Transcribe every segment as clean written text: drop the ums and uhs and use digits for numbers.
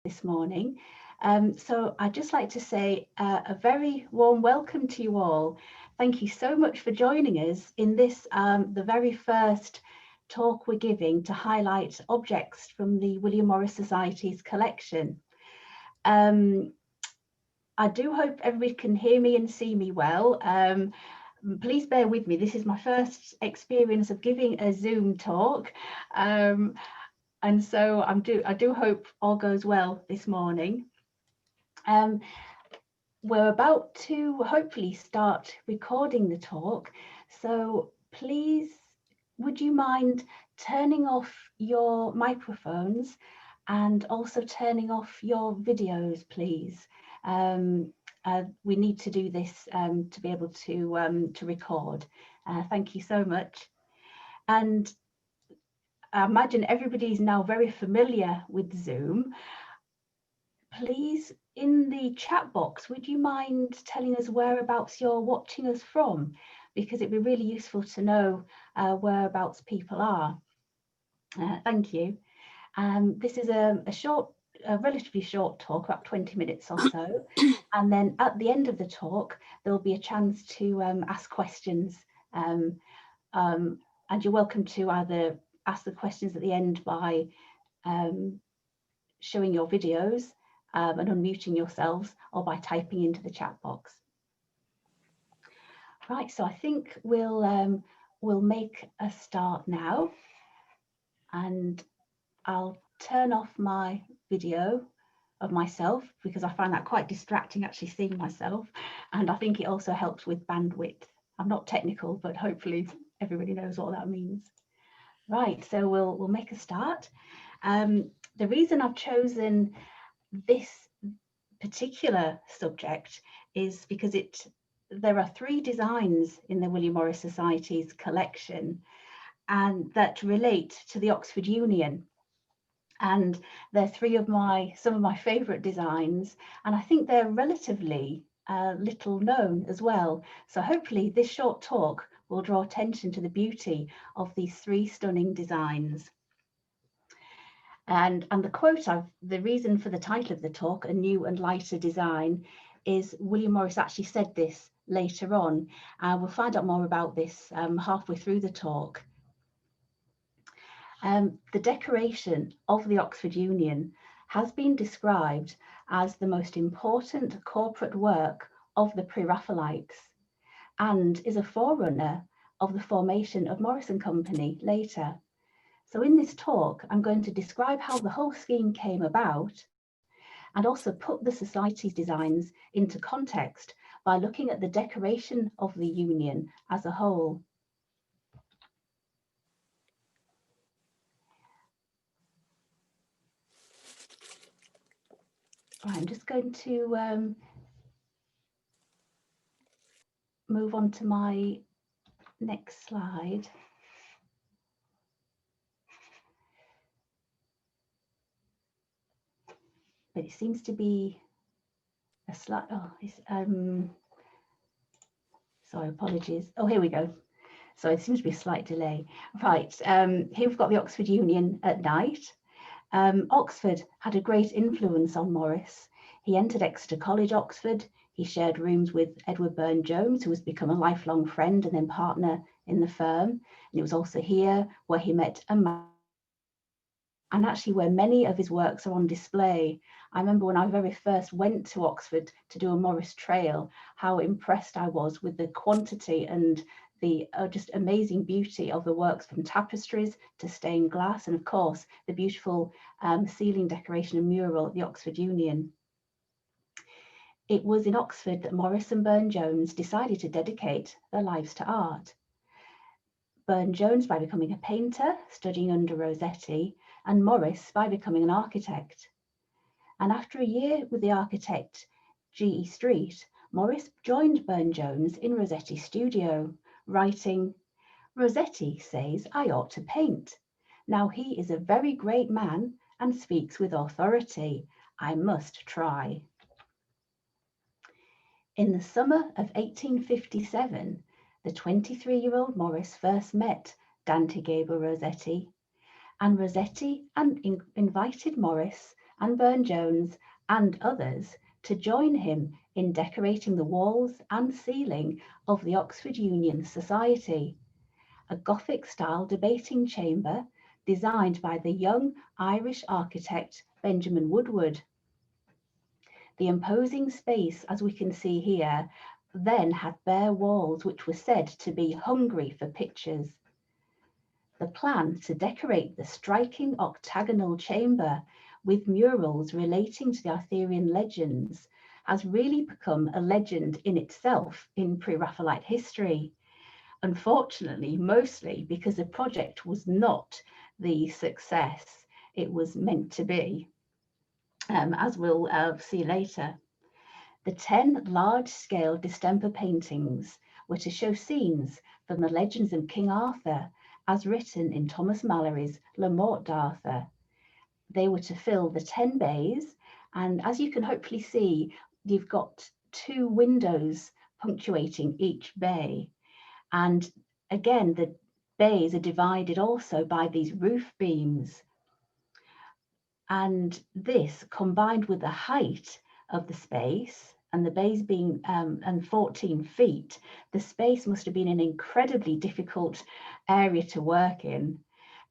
this morning. So I'd just like to say a very warm welcome to you all. Thank you so much for joining us in this, the very first talk we're giving to highlight objects from the William Morris Society's collection. I do hope everybody can hear me and see me well. Please bear with me. This is my first experience of giving a Zoom talk. And so I do hope all goes well this morning. We're about to hopefully start recording the talk. So please, would you mind turning off your microphones and also turning off your videos, please? We need to do this to be able to record. Thank you so much. And I imagine everybody's now very familiar with Zoom. Please, in the chat box, would you mind telling us whereabouts you're watching us from? Because it'd be really useful to know whereabouts people are. Thank you. This is a relatively short talk, about 20 minutes or so. And then at the end of the talk, there'll be a chance to ask questions. And you're welcome to either ask the questions at the end by showing your videos and unmuting yourselves, or by typing into the chat box. Right, so I think we'll make a start now, and I'll turn off my video of myself because I find that quite distracting, actually seeing myself, and I think it also helps with bandwidth. I'm not technical, but hopefully everybody knows what that means. Right, so we'll make a start. The reason I've chosen this particular subject is because there are 3 designs in the William Morris Society's collection, and that relate to the Oxford Union. And they're some of my favourite designs, and I think they're relatively little known as well. So hopefully this short talk will draw attention to the beauty of these 3 stunning designs. And the quote, the reason for the title of the talk, A New and Lighter Design, is William Morris actually said this later on. We'll find out more about this halfway through the talk. The decoration of the Oxford Union has been described as the most important corporate work of the Pre-Raphaelites, and is a forerunner of the formation of Morris and Company later. So in this talk, I'm going to describe how the whole scheme came about, and also put the Society's designs into context by looking at the decoration of the Union as a whole. Right, I'm just going to move on to my next slide. But it seems to be a slide. Sorry, apologies. Oh, here we go. So it seems to be a slight delay. Right, here we've got the Oxford Union at night. Oxford had a great influence on Morris. He entered Exeter College, Oxford. He shared rooms with Edward Burne-Jones, who has become a lifelong friend and then partner in the firm. And it was also here where he met and actually where many of his works are on display. I remember when I very first went to Oxford to do a Morris trail, how impressed I was with the quantity and the just amazing beauty of the works, from tapestries to stained glass, and of course the beautiful ceiling decoration and mural at the Oxford Union. It was in Oxford that Morris and Burne-Jones decided to dedicate their lives to art. Burne-Jones by becoming a painter, studying under Rossetti, and Morris by becoming an architect. And after a year with the architect G.E. Street, Morris joined Burne-Jones in Rossetti's studio, writing, "Rossetti says I ought to paint. Now he is a very great man and speaks with authority. I must try." In the summer of 1857, the 23-year-old Morris first met Dante Gabriel Rossetti, and Rossetti invited Morris and Burne-Jones and others to join him in decorating the walls and ceiling of the Oxford Union Society, a Gothic-style debating chamber designed by the young Irish architect Benjamin Woodward. The imposing space, as we can see here, then had bare walls which were said to be hungry for pictures. The plan to decorate the striking octagonal chamber with murals relating to the Arthurian legends has really become a legend in itself in Pre-Raphaelite history. Unfortunately, mostly because the project was not the success it was meant to be, as we'll see later. The 10 large-scale distemper paintings were to show scenes from the legends of King Arthur, as written in Thomas Mallory's Le Morte d'Arthur. They were to fill the 10 bays, and as you can hopefully see, you've got 2 windows punctuating each bay. And again, the bays are divided also by these roof beams. And this, combined with the height of the space, and the bays being 14 feet, the space must have been an incredibly difficult area to work in.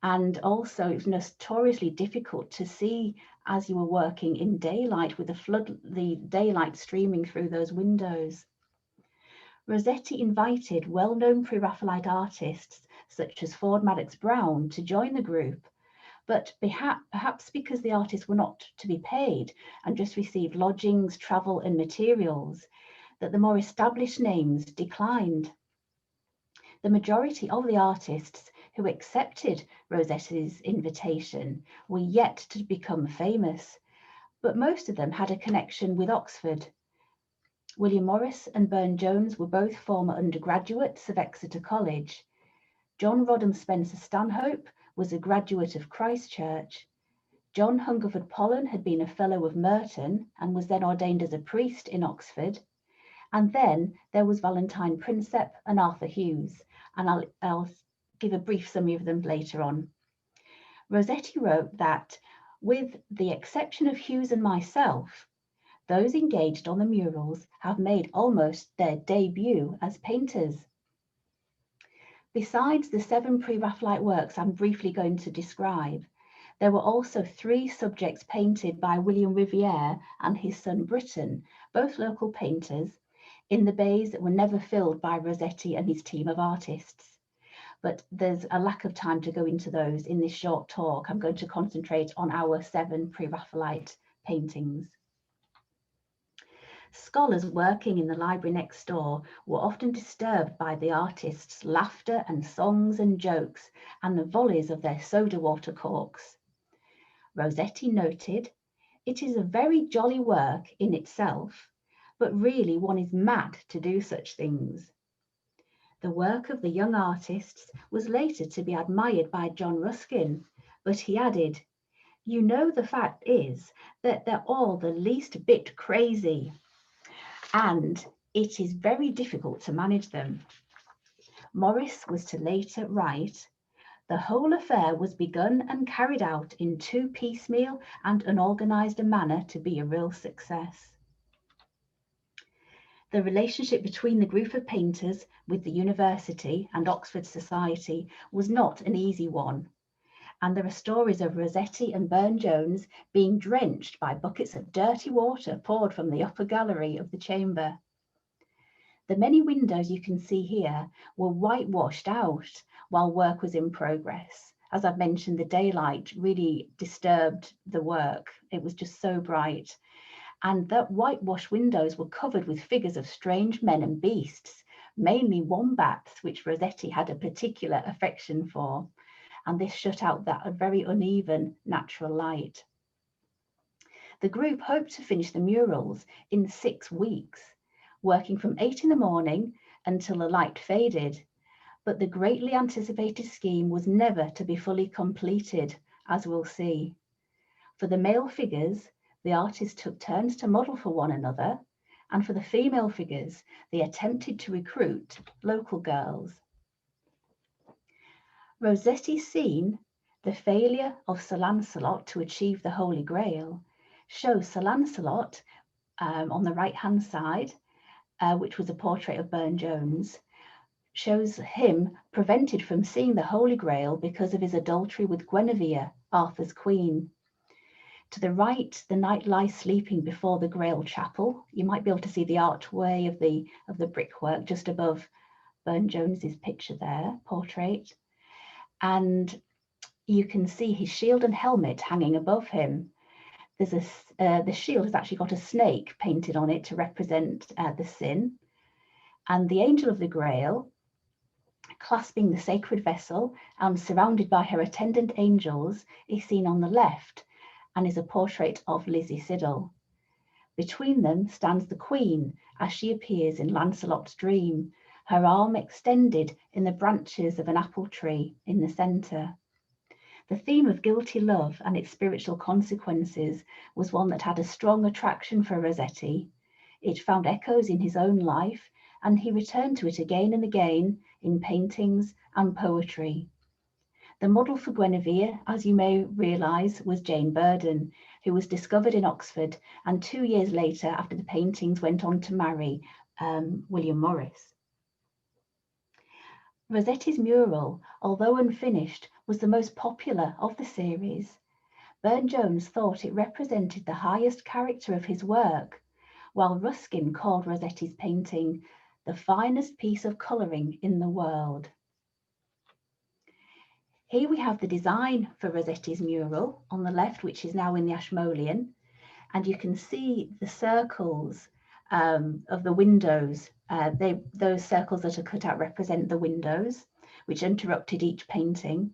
And also it was notoriously difficult to see as you were working in daylight with the daylight streaming through those windows. Rossetti invited well-known Pre-Raphaelite artists such as Ford Madox Brown to join the group, but perhaps because the artists were not to be paid and just received lodgings, travel and materials, that the more established names declined. The majority of the artists who accepted Rossetti's invitation were yet to become famous, but most of them had a connection with Oxford. William Morris and Burne-Jones were both former undergraduates of Exeter College. John Roddam Spencer Stanhope was a graduate of Christ Church. John Hungerford Pollen had been a fellow of Merton and was then ordained as a priest in Oxford. And then there was Valentine Prinsep and Arthur Hughes, and I'll give a brief summary of them later on. Rossetti wrote that, with the exception of Hughes and myself, those engaged on the murals have made almost their debut as painters. Besides the 7 Pre-Raphaelite works I'm briefly going to describe, there were also 3 subjects painted by William Riviere and his son Britton, both local painters, in the bays that were never filled by Rossetti and his team of artists. But there's a lack of time to go into those in this short talk. I'm going to concentrate on our 7 Pre-Raphaelite paintings. Scholars working in the library next door were often disturbed by the artists' laughter and songs and jokes and the volleys of their soda water corks. Rossetti noted, "It is a very jolly work in itself, but really one is mad to do such things." The work of the young artists was later to be admired by John Ruskin, but he added, "You know, the fact is that they're all the least bit crazy, and it is very difficult to manage them." Morris was to later write, "The whole affair was begun and carried out in too piecemeal and unorganized a manner to be a real success." The relationship between the group of painters with the university and Oxford Society was not an easy one, and there are stories of Rossetti and Burne-Jones being drenched by buckets of dirty water poured from the upper gallery of the chamber. The many windows you can see here were whitewashed out while work was in progress. As I've mentioned, the daylight really disturbed the work. It was just so bright. And the whitewashed windows were covered with figures of strange men and beasts, mainly wombats, which Rossetti had a particular affection for. And this shut out that very uneven natural light. The group hoped to finish the murals in 6 weeks, working from 8 in the morning until the light faded. But the greatly anticipated scheme was never to be fully completed, as we'll see. For the male figures, the artists took turns to model for one another, and for the female figures, they attempted to recruit local girls. Rossetti's scene, the failure of Sir Lancelot to achieve the Holy Grail, shows Sir Lancelot on the right-hand side, which was a portrait of Burne-Jones, shows him prevented from seeing the Holy Grail because of his adultery with Guinevere, Arthur's queen. To the right, the knight lies sleeping before the Grail Chapel. You might be able to see the archway of the brickwork just above Burne-Jones's picture there, portrait. And you can see his shield and helmet hanging above him. There's the shield has actually got a snake painted on it to represent the sin. And the Angel of the Grail, clasping the sacred vessel and surrounded by her attendant angels, is seen on the left and is a portrait of Lizzie Siddal. Between them stands the Queen as she appears in Lancelot's dream, her arm extended in the branches of an apple tree in the centre. The theme of guilty love and its spiritual consequences was one that had a strong attraction for Rossetti. It found echoes in his own life, and he returned to it again and again in paintings and poetry. The model for Guinevere, as you may realise, was Jane Burden, who was discovered in Oxford, and 2 years later, after the paintings, went on to marry William Morris. Rossetti's mural, although unfinished, was the most popular of the series. Burne-Jones thought it represented the highest character of his work, while Ruskin called Rossetti's painting the finest piece of colouring in the world. Here we have the design for Rossetti's mural on the left, which is now in the Ashmolean, and you can see the circles of the windows. Those circles that are cut out represent the windows, which interrupted each painting.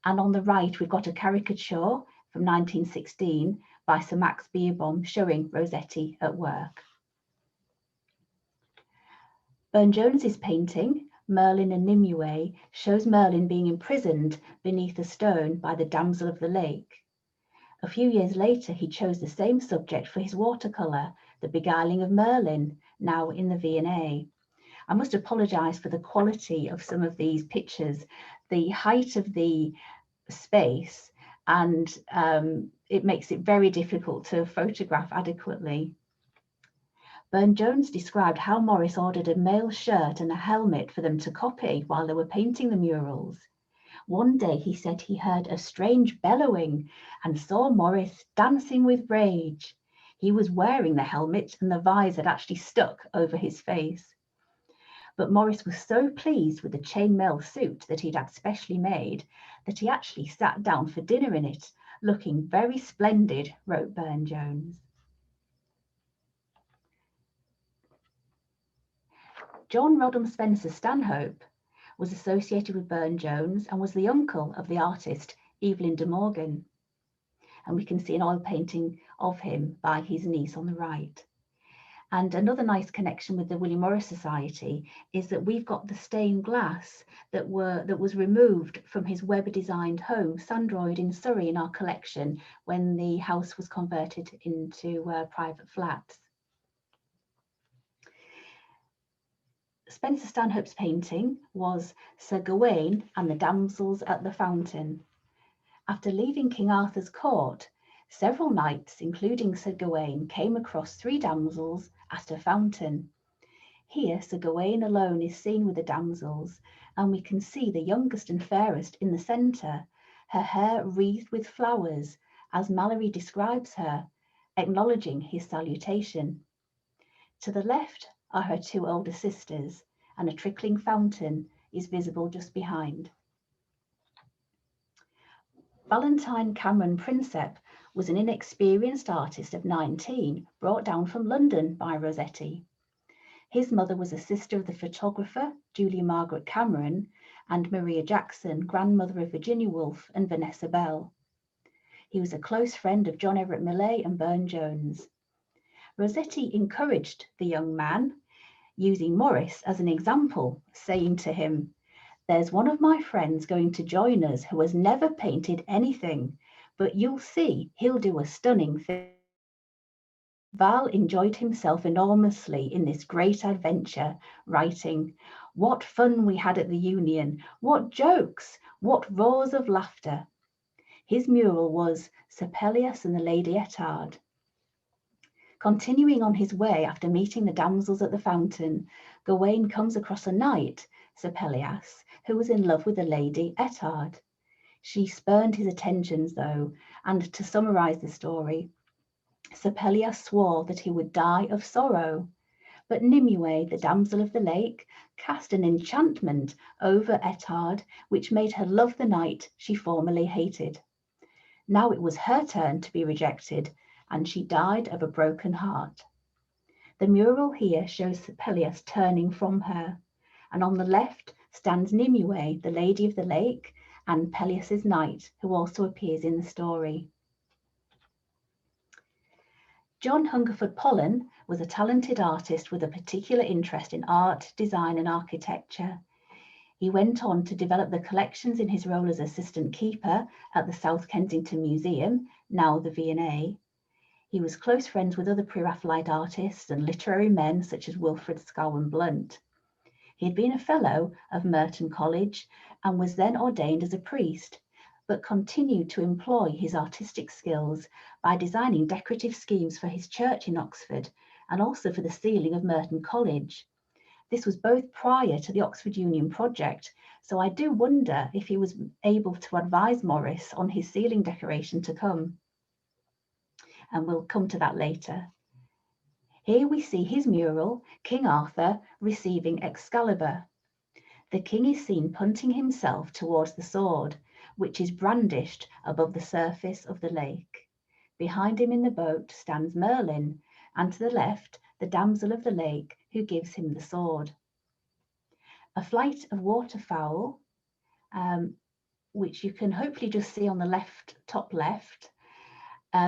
And on the right, we've got a caricature from 1916 by Sir Max Beerbohm showing Rossetti at work. Burne-Jones's painting, Merlin and Nimue, shows Merlin being imprisoned beneath a stone by the damsel of the lake. A few years later, he chose the same subject for his watercolour, The Beguiling of Merlin, now in the V&A. I must apologise for the quality of some of these pictures, the height of the space, and it makes it very difficult to photograph adequately. Burne-Jones described how Morris ordered a male shirt and a helmet for them to copy while they were painting the murals. One day he said he heard a strange bellowing and saw Morris dancing with rage. He was wearing the helmet and the visor had actually stuck over his face. But Morris was so pleased with the chainmail suit that he'd had specially made that he actually sat down for dinner in it, looking very splendid, wrote Burne-Jones. John Roddam Spencer Stanhope was associated with Burne-Jones and was the uncle of the artist Evelyn de Morgan. And we can see an oil painting of him by his niece on the right. And another nice connection with the William Morris Society is that we've got the stained glass that was removed from his Weber-designed home, Sandroyd in Surrey, in our collection when the house was converted into private flats. Spencer Stanhope's painting was Sir Gawain and the Damsels at the Fountain. After leaving King Arthur's court, several knights, including Sir Gawain, came across 3 damsels at a fountain. Here, Sir Gawain alone is seen with the damsels, and we can see the youngest and fairest in the centre, her hair wreathed with flowers, as Mallory describes her, acknowledging his salutation. To the left are her 2 older sisters, and a trickling fountain is visible just behind. Valentine Cameron Prinsep was an inexperienced artist of 19, brought down from London by Rossetti. His mother was a sister of the photographer Julia Margaret Cameron and Maria Jackson, grandmother of Virginia Woolf and Vanessa Bell. He was a close friend of John Everett Millais and Burne-Jones. Rossetti encouraged the young man, using Morris as an example, saying to him, "There's one of my friends going to join us who has never painted anything, but you'll see he'll do a stunning thing." Val enjoyed himself enormously in this great adventure, writing, "What fun we had at the Union, what jokes, what roars of laughter." His mural was Sir Pelleas and the Lady Ettarde. Continuing on his way after meeting the damsels at the fountain, Gawain comes across a knight, Sir Pelleas, who was in love with the lady Ettard. She spurned his attentions though, and to summarise the story, Sir Pelleas swore that he would die of sorrow. But Nimue, the damsel of the lake, cast an enchantment over Ettard, which made her love the knight she formerly hated. Now it was her turn to be rejected, and she died of a broken heart. The mural here shows Pelleas turning from her, and on the left stands Nimue, the lady of the lake, and Pelleas's knight, who also appears in the story. John Hungerford Pollen was a talented artist with a particular interest in art, design, and architecture. He went on to develop the collections in his role as assistant keeper at the South Kensington Museum, now the V&A. He was close friends with other pre-Raphaelite artists and literary men such as Wilfred Scawen Blunt. He had been a fellow of Merton College and was then ordained as a priest, but continued to employ his artistic skills by designing decorative schemes for his church in Oxford and also for the ceiling of Merton College. This was both prior to the Oxford Union project, so I do wonder if he was able to advise Morris on his ceiling decoration to come. And we'll come to that later. Here we see his mural, King Arthur receiving Excalibur. The king is seen punting himself towards the sword, which is brandished above the surface of the lake. Behind him in the boat stands Merlin, and to the left, the damsel of the lake who gives him the sword. A flight of waterfowl, which you can hopefully just see on the left, top left,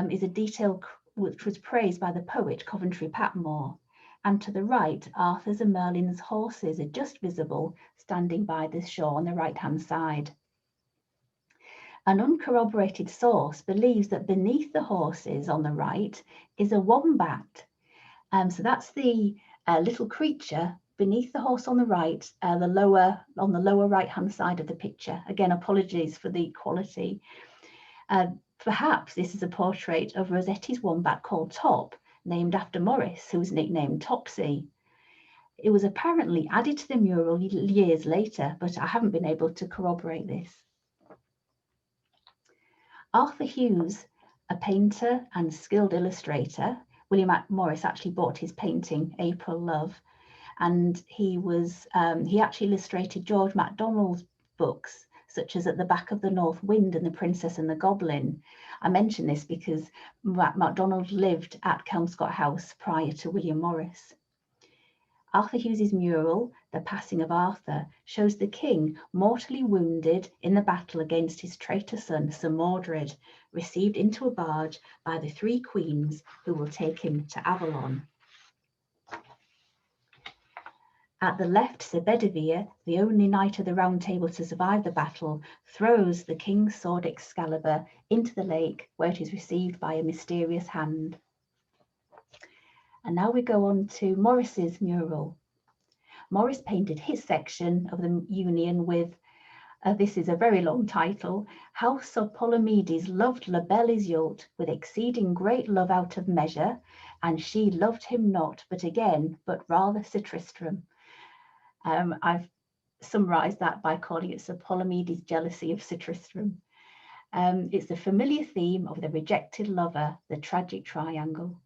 is a detail which was praised by the poet Coventry Patmore. And to the right, Arthur's and Merlin's horses are just visible, standing by the shore on the right-hand side. An uncorroborated source believes that beneath the horses on the right is a wombat. So that's the little creature beneath the horse on the right, on the lower right-hand side of the picture. Again, apologies for the quality. Perhaps this is a portrait of Rossetti's wombat called Top, named after Morris, who was nicknamed Topsy. It was apparently added to the mural years later, but I haven't been able to corroborate this. Arthur Hughes, a painter and skilled illustrator, William Morris actually bought his painting, April Love, and he actually illustrated George MacDonald's books, such as At the Back of the North Wind and The Princess and the Goblin. I mention this because MacDonald lived at Kelmscott House prior to William Morris. Arthur Hughes's mural, The Passing of Arthur, shows the king mortally wounded in the battle against his traitor son, Sir Mordred, received into a barge by the three queens who will take him to Avalon. At the left, Sir Bedivere, the only knight of the Round Table to survive the battle, throws the king's sword Excalibur into the lake, where it is received by a mysterious hand. And now we go on to Morris's mural. Morris painted his section of the Union with, this is a very long title, How Sir Palomides loved La Belle Iseult with exceeding great love out of measure, and she loved him not, but again, but rather Sir Tristram. I've summarised that by calling it Sir Palomides' jealousy of Sir Tristram. It's the familiar theme of the rejected lover, the tragic triangle.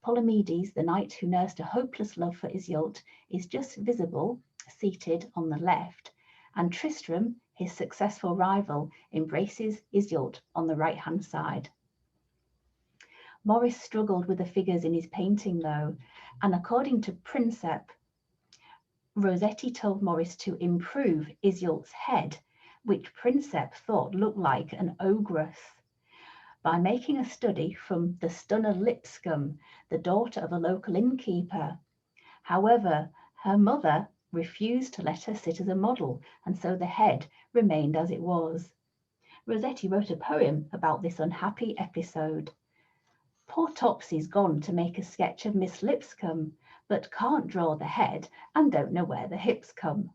Palomides, the knight who nursed a hopeless love for Iseult, is just visible, seated on the left, and Tristram, his successful rival, embraces Iseult on the right-hand side. Morris struggled with the figures in his painting though, and according to Prinsep, Rossetti told Morris to improve Iseult's head, which Prinsep thought looked like an ogress, by making a study from the stunner Lipscomb, the daughter of a local innkeeper. However, her mother refused to let her sit as a model, and so the head remained as it was. Rossetti wrote a poem about this unhappy episode. Poor Topsy's gone to make a sketch of Miss Lipscomb, but can't draw the head and don't know where the hips come.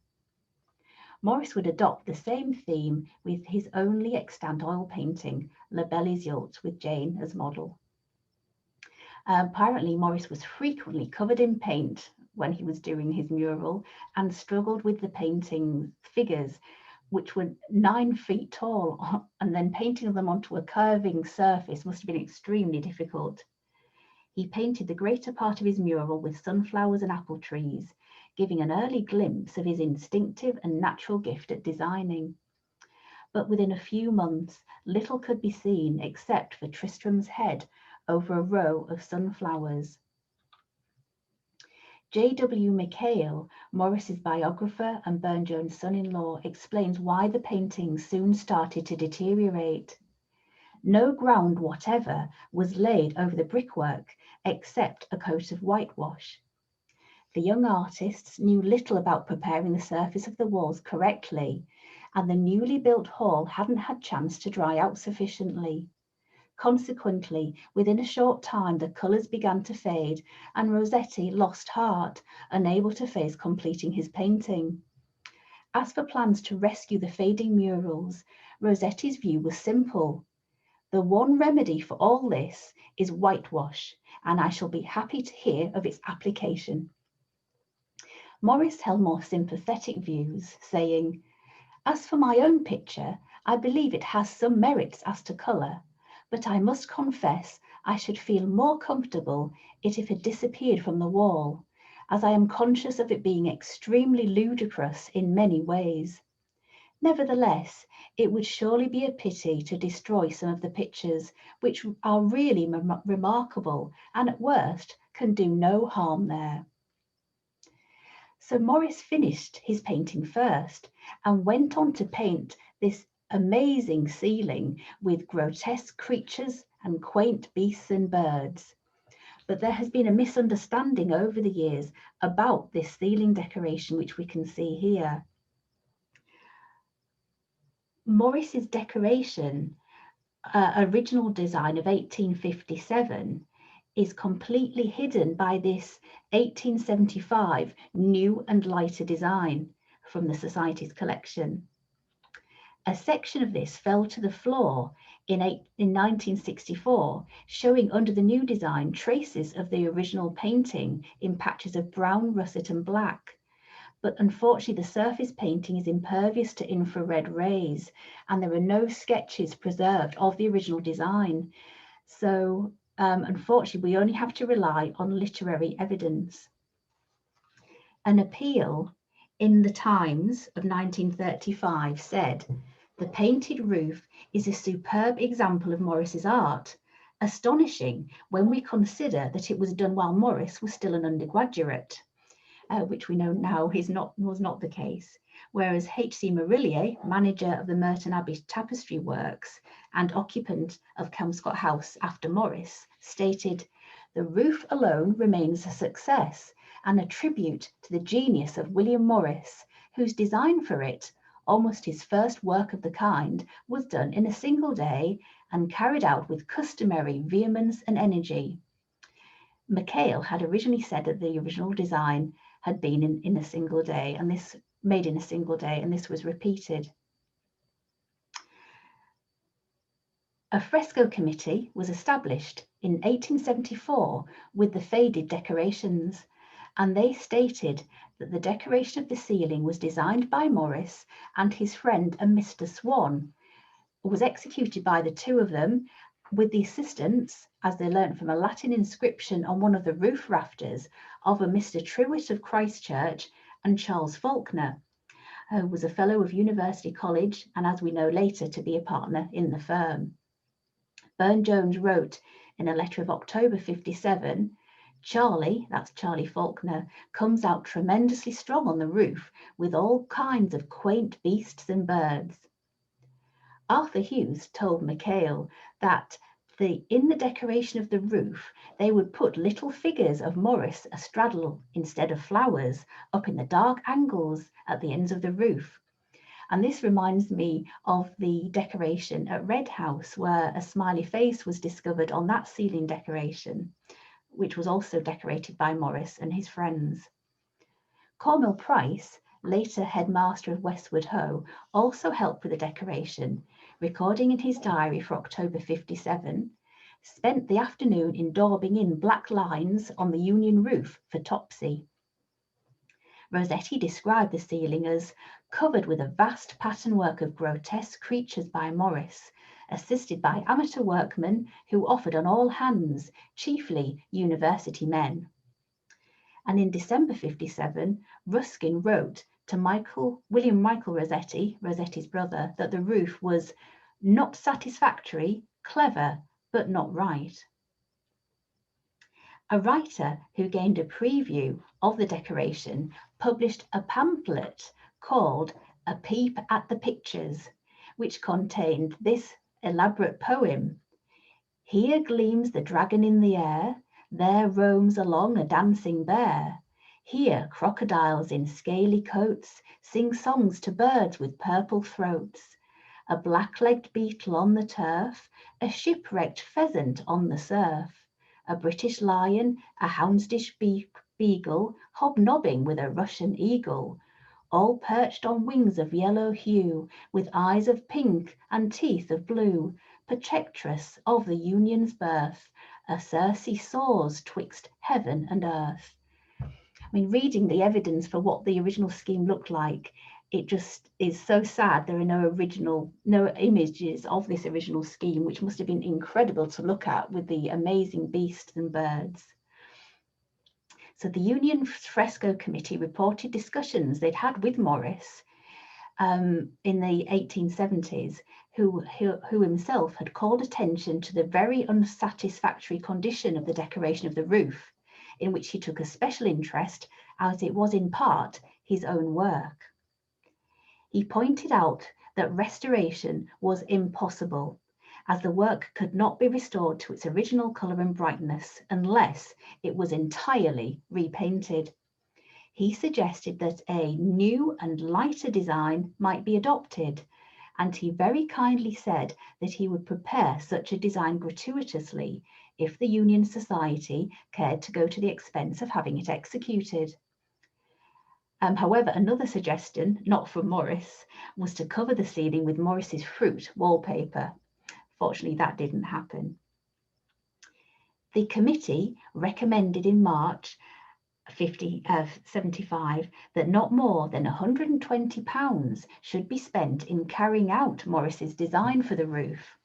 Morris would adopt the same theme with his only extant oil painting, La Belle Iseult, with Jane as model. Apparently, Morris was frequently covered in paint when he was doing his mural and struggled with the painting figures, which were 9 feet tall, and then painting them onto a curving surface must have been extremely difficult. He painted the greater part of his mural with sunflowers and apple trees, giving an early glimpse of his instinctive and natural gift at designing. But within a few months, little could be seen except for Tristram's head over a row of sunflowers. J.W. McHale, Morris's biographer and Burne-Jones' son-in-law, explains why the paintings soon started to deteriorate. No ground whatever was laid over the brickwork except a coat of whitewash. The young artists knew little about preparing the surface of the walls correctly, and the newly built hall hadn't had chance to dry out sufficiently. Consequently, within a short time, the colours began to fade, and Rossetti lost heart, unable to face completing his painting. As for plans to rescue the fading murals, Rossetti's view was simple. The one remedy for all this is whitewash, and I shall be happy to hear of its application. Morris held more sympathetic views, saying, "As for my own picture, I believe it has some merits as to colour, but I must confess I should feel more comfortable if it had disappeared from the wall, as I am conscious of it being extremely ludicrous in many ways. Nevertheless, it would surely be a pity to destroy some of the pictures, which are really remarkable and at worst can do no harm there." So Morris finished his painting first and went on to paint this amazing ceiling with grotesque creatures and quaint beasts and birds. But there has been a misunderstanding over the years about this ceiling decoration, which we can see here. Morris's decoration, original design of 1857, is completely hidden by this 1875 new and lighter design from the Society's collection. A section of this fell to the floor in 1964, showing under the new design traces of the original painting in patches of brown, russet and black. But unfortunately, the surface painting is impervious to infrared rays, and there are no sketches preserved of the original design. So unfortunately, we only have to rely on literary evidence. An appeal in the Times of 1935 said, "The painted roof is a superb example of Morris's art, astonishing when we consider that it was done while Morris was still an undergraduate," which we know now was not the case. Whereas H.C. Marillier, manager of the Merton Abbey tapestry works and occupant of Kelmscott House after Morris, stated, "The roof alone remains a success and a tribute to the genius of William Morris, whose design for it, almost his first work of the kind, was done in a single day and carried out with customary vehemence and energy." McHale had originally said that the original design had been in a single day, and this made in a single day, and this was repeated. A fresco committee was established in 1874 with the faded decorations, and they stated that the decoration of the ceiling was designed by Morris and his friend a Mr. Swan, was executed by the two of them with the assistance, as they learnt from a Latin inscription on one of the roof rafters, of a Mr. Truitt of Christchurch and Charles Faulkner, who was a fellow of University College and, as we know later, to be a partner in the firm. Burne-Jones wrote in a letter of October 57, "Charlie," that's Charlie Faulkner, "comes out tremendously strong on the roof with all kinds of quaint beasts and birds." Arthur Hughes told McHale that in the decoration of the roof, they would put little figures of Morris astraddle instead of flowers up in the dark angles at the ends of the roof. And this reminds me of the decoration at Red House, where a smiley face was discovered on that ceiling decoration, which was also decorated by Morris and his friends. Cornwell Price, later headmaster of Westward Ho, also helped with the decoration, recording in his diary for October 57, spent the afternoon in daubing in black lines on the Union roof for topsy. Rossetti described the ceiling as covered with a vast patternwork of grotesque creatures by Morris, assisted by amateur workmen who offered on all hands, chiefly university men. And in December 57, Ruskin wrote to William Michael Rossetti, Rossetti's brother, that the roof was not satisfactory, clever, but not right. A writer who gained a preview of the decoration published a pamphlet called A Peep at the Pictures, which contained this elaborate poem. Here gleams the dragon in the air, there roams along a dancing bear. Here crocodiles in scaly coats sing songs to birds with purple throats. A black-legged beetle on the turf, a shipwrecked pheasant on the surf. A British lion, a houndsdish beagle, hobnobbing with a Russian eagle, all perched on wings of yellow hue, with eyes of pink and teeth of blue, protectress of the Union's birth, a Circe soars twixt heaven and earth. I mean, reading the evidence for what the original scheme looked like, it just is so sad there are no images of this original scheme, which must have been incredible to look at with the amazing beasts and birds. So the Union Fresco Committee reported discussions they'd had with Morris in the 1870s, who himself had called attention to the very unsatisfactory condition of the decoration of the roof, in which he took a special interest, as it was in part his own work. He pointed out that restoration was impossible, as the work could not be restored to its original colour and brightness unless it was entirely repainted. He suggested that a new and lighter design might be adopted, and he very kindly said that he would prepare such a design gratuitously if the Union Society cared to go to the expense of having it executed. However, another suggestion, not from Morris, was to cover the ceiling with Morris's fruit wallpaper. Fortunately, that didn't happen. The committee recommended in March 75 that not more than £120 should be spent in carrying out Morris's design for the roof.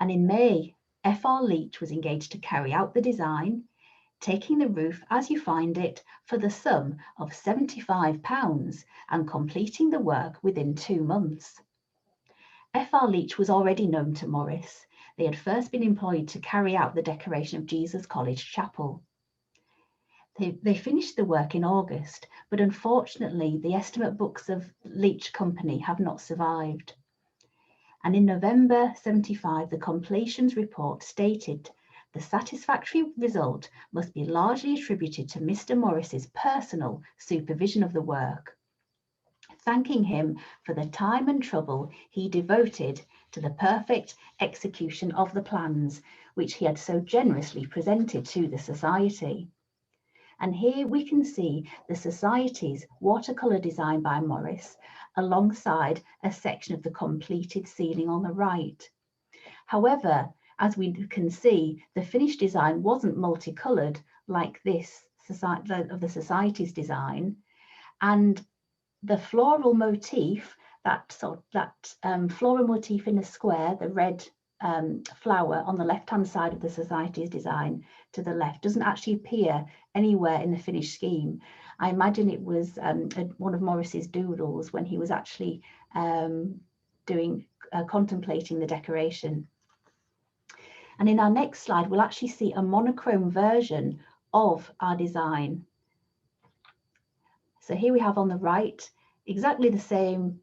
And in May, F.R. Leach was engaged to carry out the design, taking the roof as you find it for the sum of £75 and completing the work within 2 months. F.R. Leach was already known to Morris. They had first been employed to carry out the decoration of Jesus College Chapel. They finished the work in August, but unfortunately the estimate books of Leach Company have not survived. And in November 75, the completions report stated the satisfactory result must be largely attributed to Mr. Morris's personal supervision of the work, thanking him for the time and trouble he devoted to the perfect execution of the plans, which he had so generously presented to the Society. And here we can see the Society's watercolour design by Morris alongside a section of the completed ceiling on the right. However, as we can see, the finished design wasn't multicoloured like this of the Society's design, and the floral motif, that floral motif in a square, the red flower on the left-hand side of the Society's design to the left, doesn't actually appear anywhere in the finished scheme. I imagine it was one of Morris's doodles when he was actually contemplating the decoration. And in our next slide, we'll actually see a monochrome version of our design. So here we have on the right exactly the same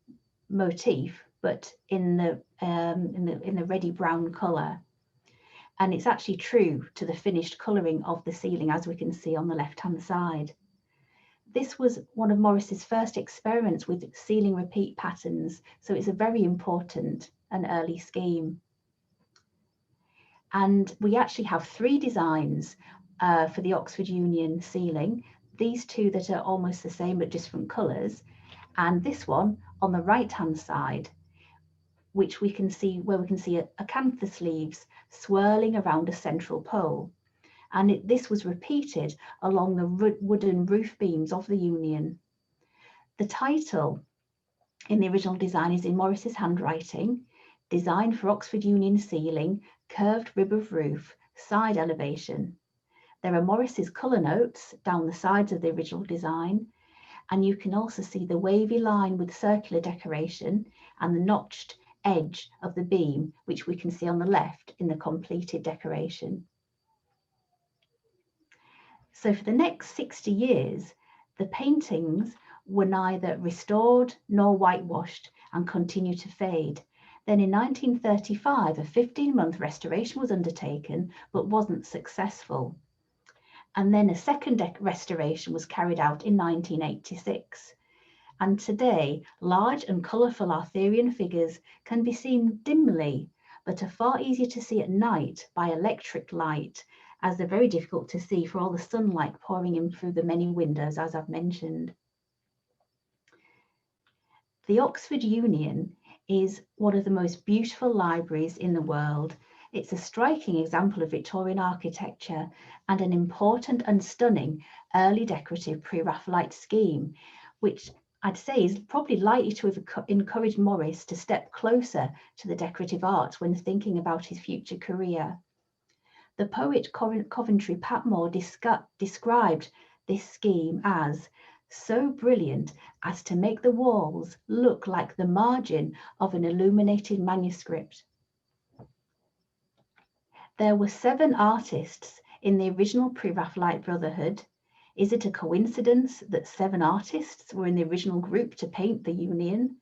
motif, but in the reddy brown colour. And it's actually true to the finished colouring of the ceiling, as we can see on the left-hand side. This was one of Morris's first experiments with ceiling repeat patterns, so it's a very important and early scheme. And we actually have 3 designs for the Oxford Union ceiling, these 2 that are almost the same but different colours, and this one on the right-hand side, which we can see, where we can see acanthus leaves swirling around a central pole. And this was repeated along the wooden roof beams of the Union. The title in the original design is in Morris's handwriting: Design for Oxford Union Ceiling, Curved Rib of Roof, Side Elevation. There are Morris's colour notes down the sides of the original design, and you can also see the wavy line with circular decoration and the notched edge of the beam, which we can see on the left in the completed decoration. So for the next 60 years, the paintings were neither restored nor whitewashed and continued to fade. Then in 1935, a 15-month restoration was undertaken, but wasn't successful. And then a second restoration was carried out in 1986. And today, large and colourful Arthurian figures can be seen dimly, but are far easier to see at night by electric light, as they're very difficult to see for all the sunlight pouring in through the many windows, as I've mentioned. The Oxford Union is one of the most beautiful libraries in the world. It's a striking example of Victorian architecture and an important and stunning early decorative pre-Raphaelite scheme, which I'd say is probably likely to have encouraged Morris to step closer to the decorative arts when thinking about his future career. The poet Coventry Patmore described this scheme as so brilliant as to make the walls look like the margin of an illuminated manuscript. There were 7 artists in the original Pre-Raphaelite Brotherhood. Is it a coincidence that 7 artists were in the original group to paint the Union?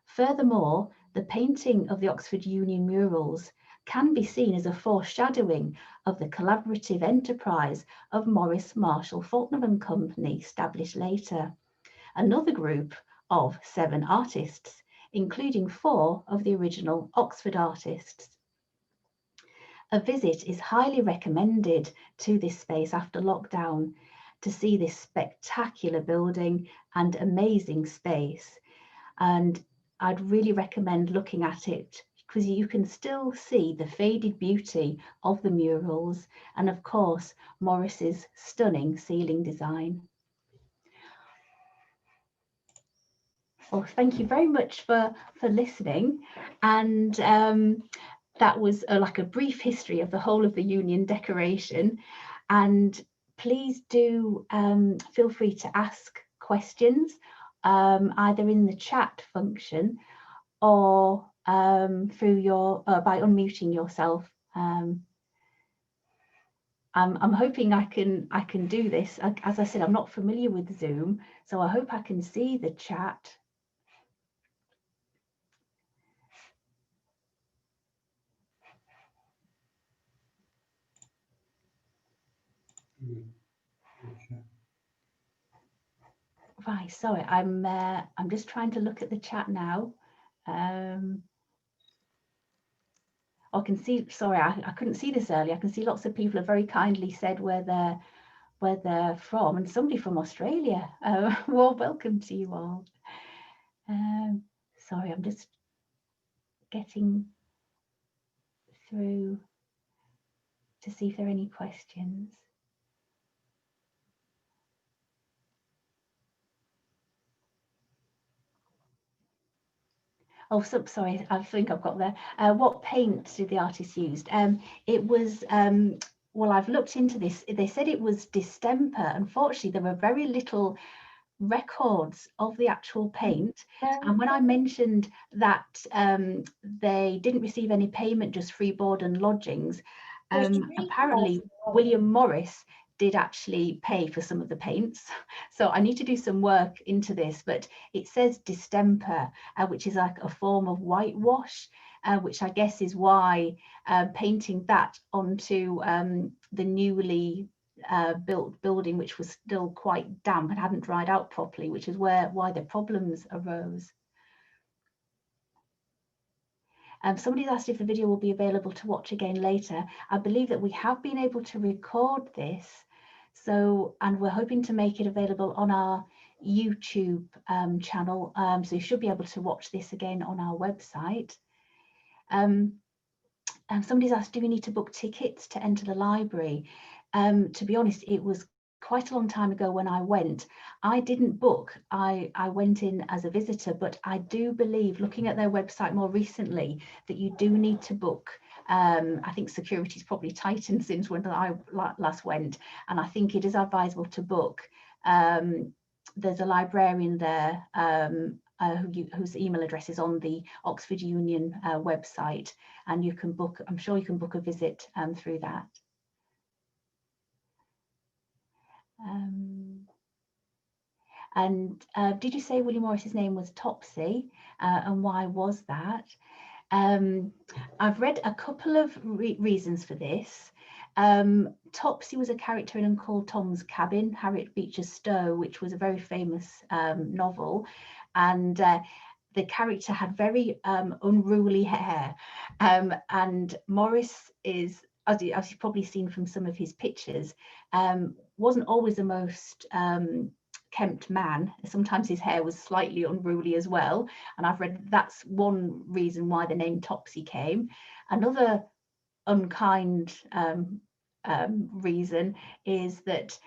Furthermore, the painting of the Oxford Union murals can be seen as a foreshadowing of the collaborative enterprise of Morris, Marshall, Faulkner and Company, established later. Another group of 7 artists, including 4 of the original Oxford artists. A visit is highly recommended to this space after lockdown to see this spectacular building and amazing space. And I'd really recommend looking at it because you can still see the faded beauty of the murals and, of course, Morris's stunning ceiling design. Well, thank you very much for listening. And that was like a brief history of the whole of the Union decoration. And please do feel free to ask questions either in the chat function or through your by unmuting yourself. I'm hoping I can do this. As I said, I'm not familiar with Zoom, so I hope I can see the chat. Right, sorry, I'm just trying to look at the chat now. I can see, sorry, I couldn't see this earlier. I can see lots of people have very kindly said where they're from, and somebody from Australia. Well, welcome to you all. Sorry, I'm just getting through to see if there are any questions. Oh, so, sorry, I think I've got there. What paint did the artist use? It was, well, I've looked into this. They said it was distemper. Unfortunately, there were very little records of the actual paint. And when I mentioned that they didn't receive any payment, just free board and lodgings, apparently William Morris did actually pay for some of the paints. So I need to do some work into this, but it says distemper, which is like a form of whitewash, which I guess is why painting that onto the newly built building, which was still quite damp and hadn't dried out properly, which is why the problems arose. Somebody's asked if the video will be available to watch again later. I believe that we have been able to record this, and we're hoping to make it available on our YouTube channel, so you should be able to watch this again on our website. Somebody's asked, do we need to book tickets to enter the library? To be honest, it was quite a long time ago when I went. I didn't book, I went in as a visitor, but I do believe, looking at their website more recently, that you do need to book. I think security's probably tightened since when I last went, and I think it is advisable to book. There's a librarian there whose email address is on the Oxford Union website, and you can book, I'm sure you can book a visit through that. And did you say William Morris's name was Topsy, and why was that? I've read a couple of reasons for this. Topsy was a character in Uncle Tom's Cabin, Harriet Beecher Stowe, which was a very famous novel, and the character had very unruly hair, and Morris is, as you've probably seen from some of his pictures, wasn't always the most kempt man. Sometimes his hair was slightly unruly as well, and I've read that's one reason why the name Topsy came. Another unkind reason is that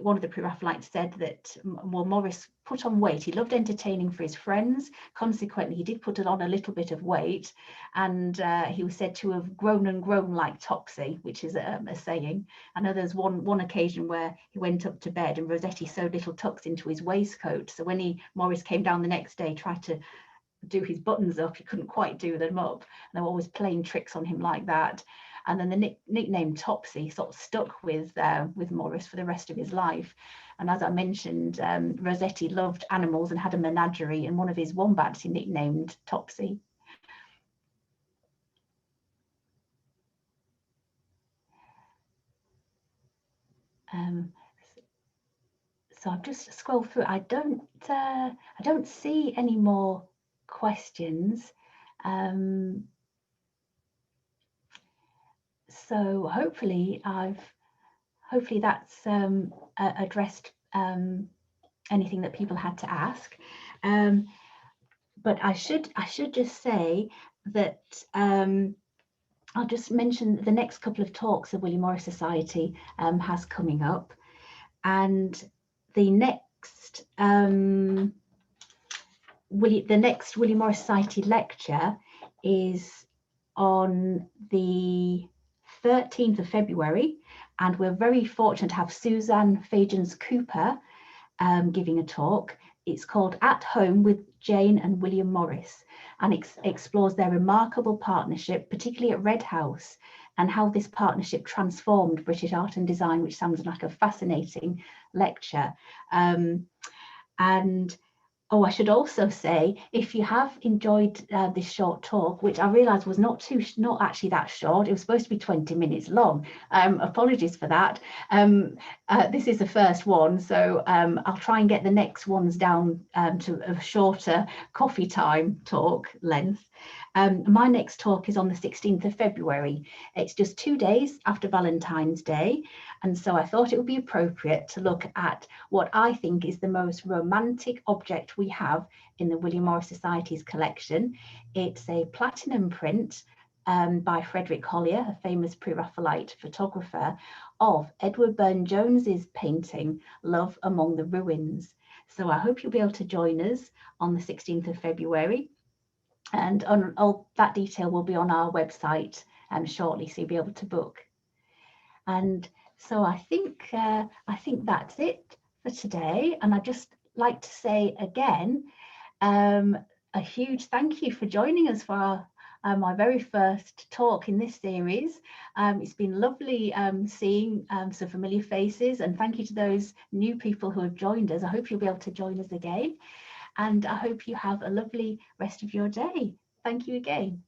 one of the Pre-Raphaelites said that, well, Morris put on weight. He loved entertaining for his friends. Consequently, he did put on a little bit of weight, and he was said to have grown and grown like Topsy, which is a saying. I know there's one occasion where he went up to bed and Rossetti sewed little tucks into his waistcoat. So when Morris came down the next day, tried to do his buttons up, he couldn't quite do them up. And they were always playing tricks on him like that. And then the nickname Topsy sort of stuck with Morris for the rest of his life. And as I mentioned, Rossetti loved animals and had a menagerie, and one of his wombats he nicknamed Topsy. So I've just scrolled through. I don't see any more questions. So hopefully that's addressed anything that people had to ask. But I should just say that I'll just mention the next couple of talks the William Morris Society has coming up, and the next William Morris Society lecture is on the 13th of February, and we're very fortunate to have Suzanne Fagans-Cooper giving a talk. It's called At Home with Jane and William Morris, and explores their remarkable partnership, particularly at Red House, and how this partnership transformed British art and design, which sounds like a fascinating lecture. And I should also say, if you have enjoyed this short talk, which I realised was not actually that short, it was supposed to be 20 minutes long. Apologies for that. This is the first one, so I'll try and get the next ones down to a shorter coffee time talk length. My next talk is on the 16th of February. It's just 2 days after Valentine's Day, and so I thought it would be appropriate to look at what I think is the most romantic object we have in the William Morris Society's collection. It's a platinum print by Frederick Collier, a famous Pre-Raphaelite photographer, of Edward Burne-Jones's painting, Love Among the Ruins. So I hope you'll be able to join us on the 16th of February. And all that detail will be on our website shortly, so you'll be able to book. And so I think that's it for today. And I'd just like to say again, a huge thank you for joining us for my very first talk in this series. It's been lovely seeing some familiar faces, and thank you to those new people who have joined us. I hope you'll be able to join us again, and I hope you have a lovely rest of your day. Thank you again.